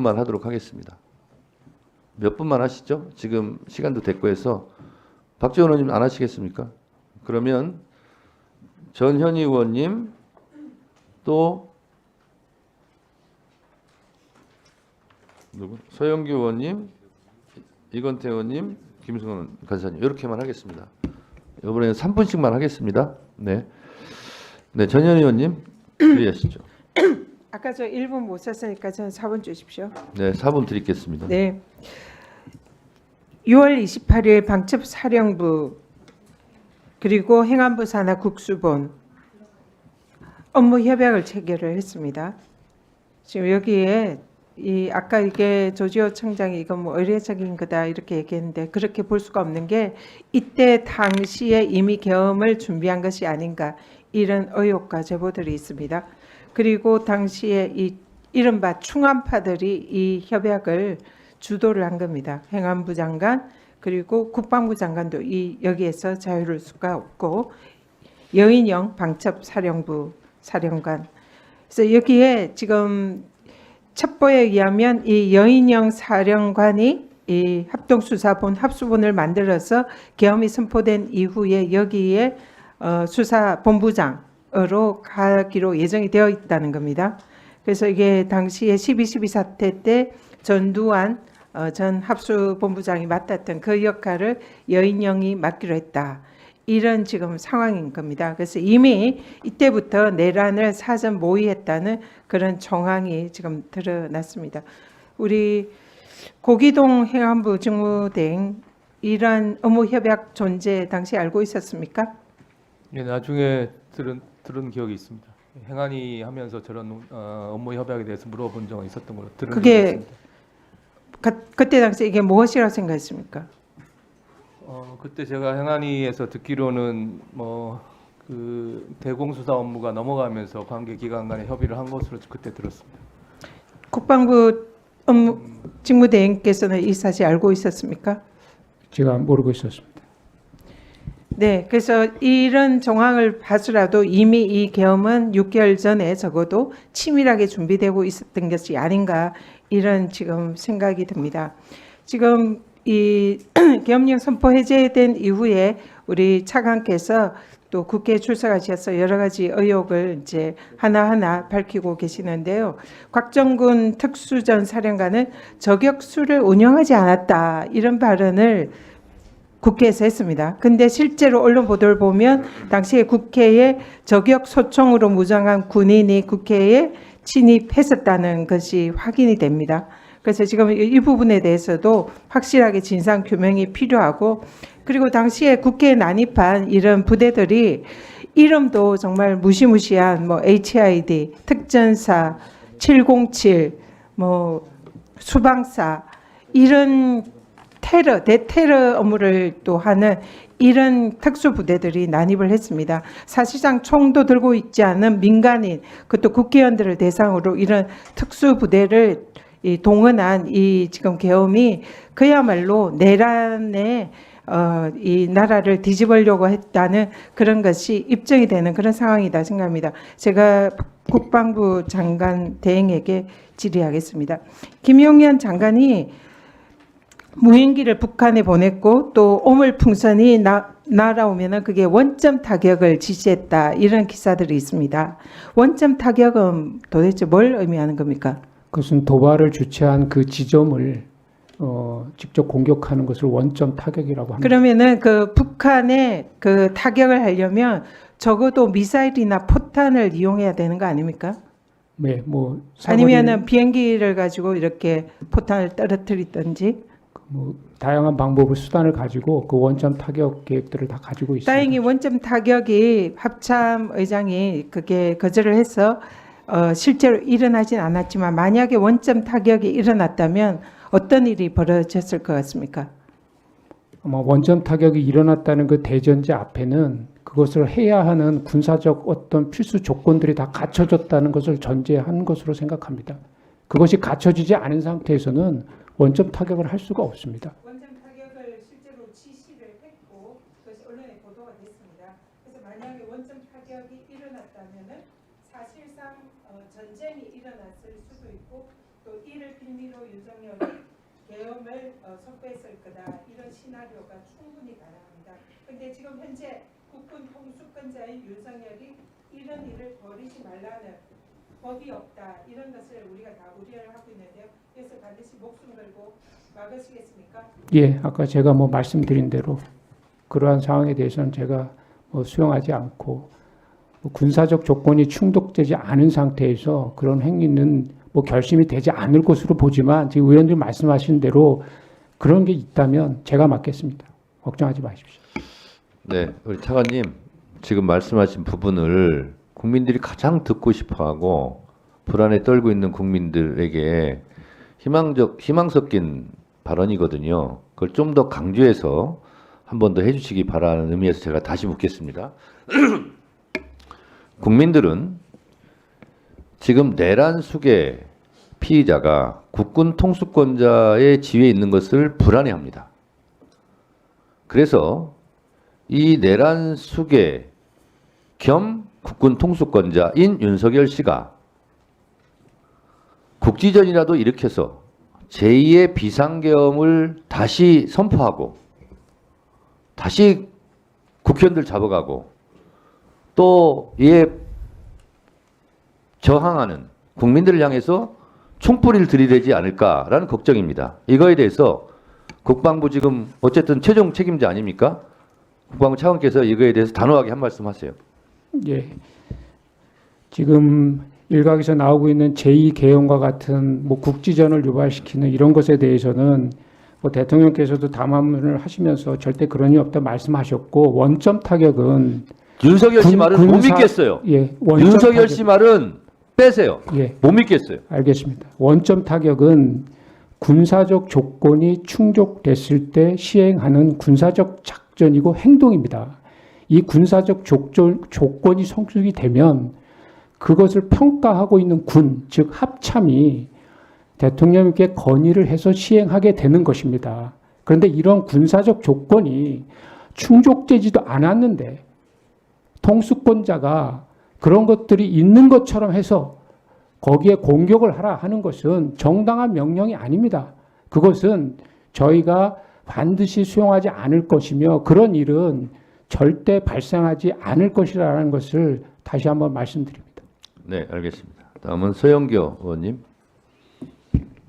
만 하도록 하겠습니다. 몇 분만 하시죠? 지금 시간도 됐고 해서. 박지원 의원님 안 하시겠습니까? 그러면 전현희 의원님, 또 누구? 서영규 의원님, 이건태 의원님, 김승원 간사님, 이렇게만 하겠습니다. 이번에는 3분씩만 하겠습니다. 네, 네, 전현희 의원님 질의하시죠. 아까 저 1분 못 썼으니까 저는 4분 주십시오. 네, 4분 드리겠습니다. 네. 6월 28일 방첩사령부 그리고 행안부 산하 국수본 업무 협약을 체결을 했습니다. 지금 여기에 이 아까 이게 조지호 청장이 이건 뭐 의례적인 거다 이렇게 얘기했는데 그렇게 볼 수가 없는 게 이때 당시에 이미 계엄을 준비한 것이 아닌가 이런 의혹과 제보들이 있습니다. 그리고 당시에 이 이른바 충암파들이 이 협약을 주도를 한 겁니다. 행안부 장관 그리고 국방부 장관도 이 여기에서 자유로울 수가 없고 여인영 방첩사령부 사령관. 그래서 여기에 지금 첩보에 의하면 이 여인영 사령관이 이 합동수사본 합수본을 만들어서 계엄이 선포된 이후에 여기에 수사본부장으로 가기로 예정이 되어 있다는 겁니다. 그래서 이게 당시에 12.12 사태 때 전두환 전 합수본부장이 맡았던 그 역할을 여인영이 맡기로 했다. 이런 지금 상황인 겁니다. 그래서 이미 이때부터 내란을 사전 모의했다는 그런 정황이 지금 드러났습니다. 우리 고기동 행안부 직무대행 이런 업무 협약 존재 당시 알고 있었습니까? 예, 나중에 들은 기억이 있습니다. 행안위 하면서 저런 업무 협약에 대해서 물어본 적은 있었던 걸로 들은 기억이 있습니다. 그때 당시 이게 무엇이라고 생각했습니까? 그때 제가 행안위에서 듣기로는 그 대공수사 업무가 넘어가면서 관계 기관 간에 협의를 한 것으로 그때 들었습니다. 국방부 업무 직무대행께서는 이 사실 알고 있었습니까? 제가 모르고 있었습니다. 네, 그래서 이런 정황을 봐서라도 이미 이 계엄은 6개월 전에 적어도 치밀하게 준비되고 있었던 것이 아닌가 이런 지금 생각이 듭니다. 지금 이 계엄령 선포 해제된 이후에 우리 차관께서 또 국회에 출석하셔서 여러 가지 의혹을 이제 하나하나 밝히고 계시는데요. 곽정군 특수전 사령관은 저격수를 운영하지 않았다 이런 발언을 국회에서 했습니다. 근데 실제로 언론 보도를 보면 당시에 국회에 저격 소총으로 무장한 군인이 국회에 침입했었다는 것이 확인이 됩니다. 그래서 지금 이 부분에 대해서도 확실하게 진상 규명이 필요하고 그리고 당시에 국회에 난입한 이런 부대들이 이름도 정말 무시무시한 뭐 HID, 특전사, 707, 뭐 수방사 이런 대테러 업무를 또 하는 이런 특수부대들이 난입을 했습니다. 사실상 총도 들고 있지 않은 민간인, 그것도 국회의원들을 대상으로 이런 특수부대를 동원한 이 지금 계엄이 그야말로 내란에 이 나라를 뒤집으려고 했다는 그런 것이 입증이 되는 그런 상황이다 생각합니다. 제가 국방부 장관 대행에게 질의하겠습니다. 김용현 장관이 무인기를 북한에 보냈고 또 오물풍선이 날아오면은 그게 원점 타격을 지시했다 이런 기사들이 있습니다. 원점 타격은 도대체 뭘 의미하는 겁니까? 그것은 도발을 주최한 그 지점을 직접 공격하는 것을 원점 타격이라고 합니다. 그러면은 그 북한에 그 타격을 하려면 적어도 미사일이나 포탄을 이용해야 되는 거 아닙니까? 네, 뭐 아니면은 비행기를 가지고 이렇게 포탄을 떨어뜨리든지. 뭐 다양한 방법을 수단을 가지고 그 원점 타격 계획들을 다 가지고 있습니다. 다행히 원점 타격이 합참 의장이 그게 거절을 해서 실제로 일어나진 않았지만 만약에 원점 타격이 일어났다면 어떤 일이 벌어졌을 것 같습니까? 아마 원점 타격이 일어났다는 그 대전제 앞에는 그것을 해야 하는 군사적 어떤 필수 조건들이 다 갖춰졌다는 것을 전제한 것으로 생각합니다. 그것이 갖춰지지 않은 상태에서는 원점 타격을 할 수가 없습니다. 원점 타격을 실제로 지시를 했고 그것이 언론에 보도가 됐습니다. 그래서 만약에 원점 타격이 일어났다면은 사실상 전쟁이 일어났을 수도 있고 또 이를 빌미로 윤석열이 계엄을 선포했을 거다 이런 시나리오가 충분히 가능합니다. 그런데 지금 현재 국군 통수권자인 윤석열이 이런 일을 벌이지 말라는 법이 없다 이런 것을 우리가 다 우려를 하고 있는데요. 그래서 반드시 목숨 걸고 막으시겠습니까? 예, 아까 제가 뭐 말씀드린 대로 그러한 상황에 대해서는 제가 뭐 수용하지 않고 뭐 군사적 조건이 충족되지 않은 상태에서 그런 행위는 뭐 결심이 되지 않을 것으로 보지만 지금 의원님 말씀하신 대로 그런 게 있다면 제가 맡겠습니다. 걱정하지 마십시오. 네, 우리 차관님 지금 말씀하신 부분을 국민들이 가장 듣고 싶어하고 불안에 떨고 있는 국민들에게 희망 섞인 발언이거든요. 그걸 좀 더 강조해서 한 번 더 해주시기 바라는 의미에서 제가 다시 묻겠습니다. 국민들은 지금 내란 수계 피의자가 국군 통수권자의 지위에 있는 것을 불안해합니다. 그래서 이 내란 수계 겸 국군 통수권자인 윤석열 씨가 국지전이라도 일으켜서 제2의 비상계엄을 다시 선포하고 다시 국회의원들 잡아가고 또 이에 저항하는 국민들을 향해서 총뿌리를 들이대지 않을까라는 걱정입니다. 이거에 대해서 국방부 지금 어쨌든 최종 책임자 아닙니까? 국방부 차관께서 이거에 대해서 단호하게 한 말씀 하세요. 예. 지금 일각에서 나오고 있는 제2계엄과 같은 뭐 국지전을 유발시키는 이런 것에 대해서는 뭐 대통령께서도 담화문을 하시면서 절대 그런 일 없다 말씀하셨고 원점 타격은 윤석열 씨 말은 못 군사- 믿겠어요. 예, 원점 윤석열 타격, 씨 말은 빼세요. 예, 못 믿겠어요. 알겠습니다. 원점 타격은 군사적 조건이 충족됐을 때 시행하는 군사적 작전이고 행동입니다. 이 군사적 조건이 성립이 되면 그것을 평가하고 있는 군, 즉 합참이 대통령께 건의를 해서 시행하게 되는 것입니다. 그런데 이런 군사적 조건이 충족되지도 않았는데 통수권자가 그런 것들이 있는 것처럼 해서 거기에 공격을 하라 하는 것은 정당한 명령이 아닙니다. 그것은 저희가 반드시 수용하지 않을 것이며 그런 일은 절대 발생하지 않을 것이라는 것을 다시 한번 말씀드립니다. 네, 알겠습니다. 다음은 서영교 의원님.